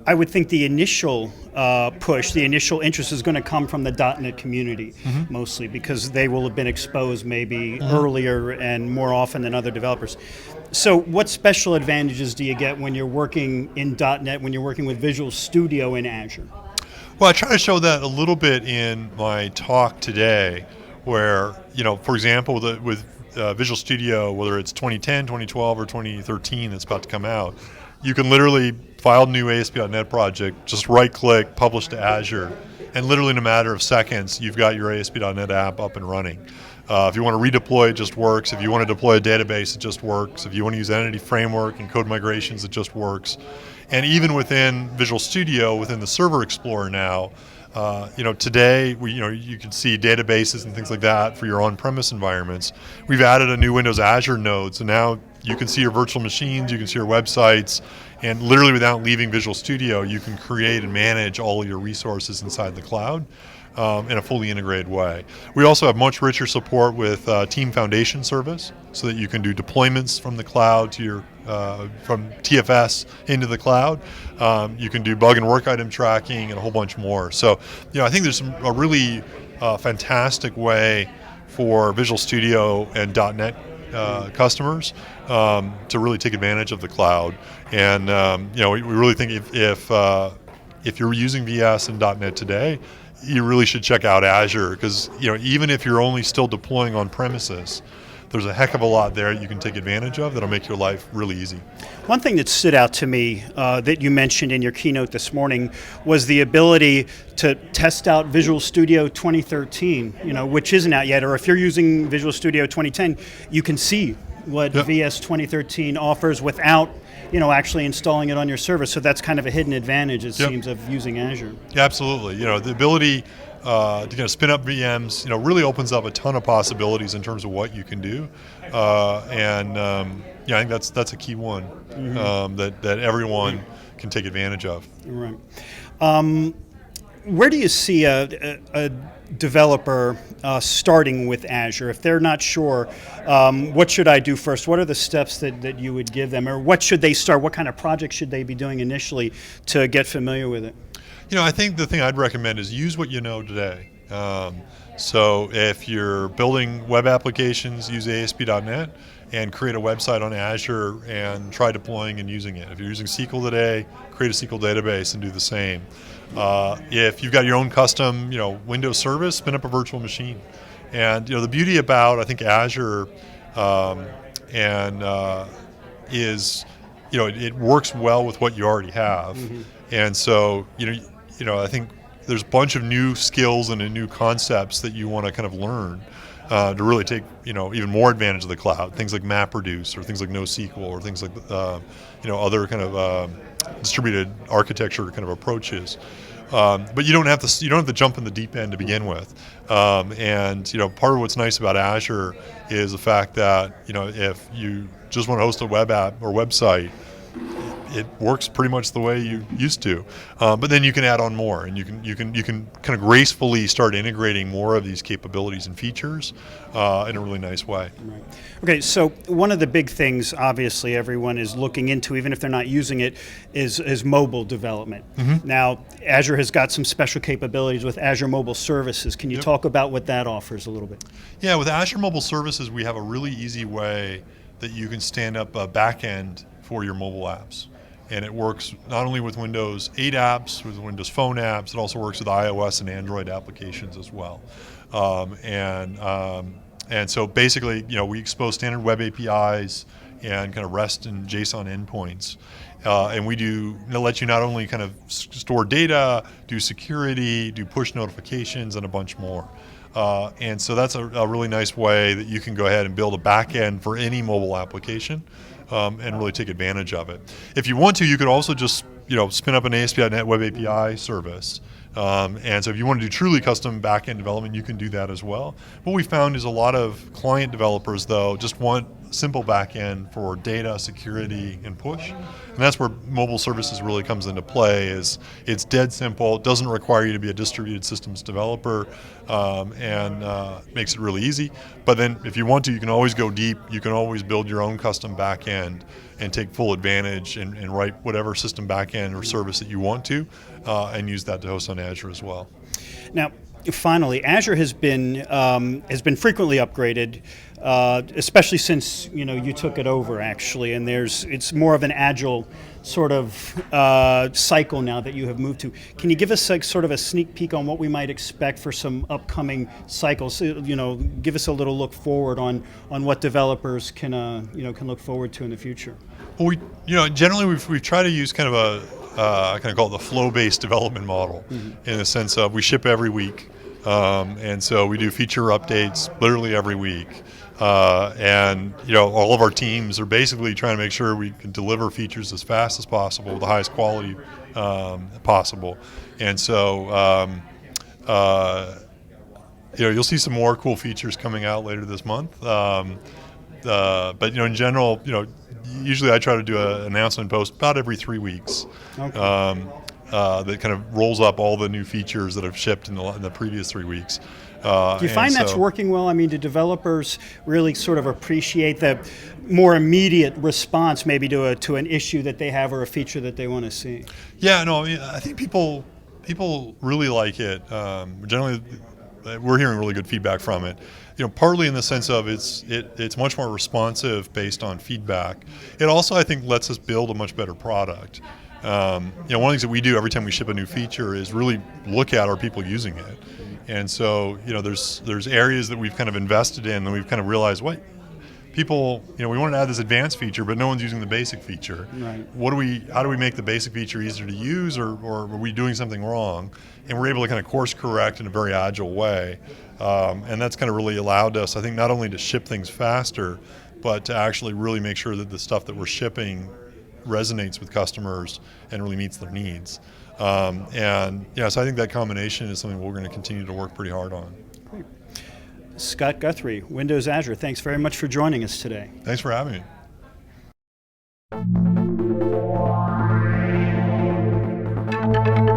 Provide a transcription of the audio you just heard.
I would think the initial push, the initial interest is going to come from the .NET community mostly, because they will have been exposed maybe earlier and more often than other developers. So what special advantages do you get when you're working in .NET, when you're working with Visual Studio in Azure? Well, I try to show that a little bit in my talk today, where, for example, with Visual Studio, whether it's 2010, 2012, or 2013 that's about to come out, you can literally file a new ASP.NET project, just right-click, publish to Azure, and literally in a matter of seconds, you've got your ASP.NET app up and running. If you want to redeploy, it just works. If you want to deploy a database, it just works. If you want to use Entity Framework and code migrations, it just works. And even within Visual Studio, within the Server Explorer now, today you can see databases and things like that for your on-premise environments. We've added a new Windows Azure node, so now you can see your virtual machines, you can see your websites, and literally without leaving Visual Studio, you can create and manage all of your resources inside the cloud in a fully integrated way. We also have much richer support with Team Foundation service, so that you can do deployments from the cloud to your from TFS into the cloud. You can do bug and work item tracking and a whole bunch more. So, I think there's a really fantastic way for Visual Studio and .NET customers to really take advantage of the cloud. And we really think if you're using VS and .NET today, you really should check out Azure, because even if you're only still deploying on premises, there's a heck of a lot there you can take advantage of that'll make your life really easy. One thing that stood out to me that you mentioned in your keynote this morning was the ability to test out Visual Studio 2013, which isn't out yet. Or if you're using Visual Studio 2010, you can see what VS 2013 offers without actually installing it on your server. So that's kind of a hidden advantage, it seems, of using Azure. Yeah, absolutely. The ability to spin up VMs, really opens up a ton of possibilities in terms of what you can do, I think that's a key one that everyone can take advantage of. Right. Where do you see a developer starting with Azure? If they're not sure, what should I do first? What are the steps that you would give them, or what should they start? What kind of projects should they be doing initially to get familiar with it? I think the thing I'd recommend is use what you know today. So if you're building web applications, use ASP.NET and create a website on Azure and try deploying and using it. If you're using SQL today, create a SQL database and do the same. If you've got your own custom, Windows service, spin up a virtual machine. And the beauty about, I think, Azure is, it works well with what you already have. And so, I think there's a bunch of new skills and new concepts that you want to kind of learn to really take, even more advantage of the cloud. Things like MapReduce, or things like NoSQL, or things like, other kind of distributed architecture kind of approaches. But you don't have to jump in the deep end to begin with. And part of what's nice about Azure is the fact that if you just want to host a web app or website, it works pretty much the way you used to, but then you can add on more, and you can kind of gracefully start integrating more of these capabilities and features in a really nice way. Right. Okay, so one of the big things, obviously, everyone is looking into, even if they're not using it, is mobile development. Now, Azure has got some special capabilities with Azure Mobile Services. Can you talk about what that offers a little bit? Yeah, with Azure Mobile Services, we have a really easy way that you can stand up a backend for your mobile apps. And it works not only with Windows 8 apps, with Windows Phone apps, it also works with iOS and Android applications as well. And so basically, we expose standard web APIs and kind of REST and JSON endpoints. And we let you not only kind of store data, do security, do push notifications, and a bunch more. And so that's a really nice way that you can go ahead and build a backend for any mobile application. And really take advantage of it. If you want to, you could also just spin up an ASP.NET Web API service. And so if you want to do truly custom backend development, you can do that as well. What we found is a lot of client developers, though, just want simple back end for data, security, and push. And that's where mobile services really comes into play. Is it's dead simple, it doesn't require you to be a distributed systems developer, and makes it really easy. But then if you want to, you can always go deep. You can always build your own custom back end and take full advantage and write whatever system back end or service that you want to, and use that to host on Azure as well. Now, finally, Azure has been frequently upgraded, especially since you took it over actually, and it's more of an agile sort of cycle now that you have moved to. Can you give us sort of a sneak peek on what we might expect for some upcoming cycles? Give us a little look forward on what developers can look forward to in the future. Well, generally we've tried to use kind of I kind of call it the flow-based development model, in the sense of we ship every week, and so we do feature updates literally every week, and all of our teams are basically trying to make sure we can deliver features as fast as possible with the highest quality possible, and so you'll see some more cool features coming out later this month, but in general, usually I try to do an announcement post about every 3 weeks. Okay. That kind of rolls up all the new features that have shipped in the previous 3 weeks. Do you find that's working well? I mean, do developers really sort of appreciate the more immediate response maybe to an issue that they have or a feature that they want to see? Yeah, no, I think people really like it. Generally, we're hearing really good feedback from it. Partly in the sense of it's much more responsive based on feedback. It also, I think, lets us build a much better product. One of the things that we do every time we ship a new feature is really look at, are people using it? And so, there's areas that we've kind of invested in, and we've kind of realized, what people, we want to add this advanced feature, but no one's using the basic feature. Right. How do we make the basic feature easier to use, or are we doing something wrong? And we're able to kind of course correct in a very agile way. And that's kind of really allowed us, I think, not only to ship things faster, but to actually really make sure that the stuff that we're shipping resonates with customers and really meets their needs. So I think that combination is something we're going to continue to work pretty hard on. Great. Scott Guthrie, Windows Azure, thanks very much for joining us today. Thanks for having me.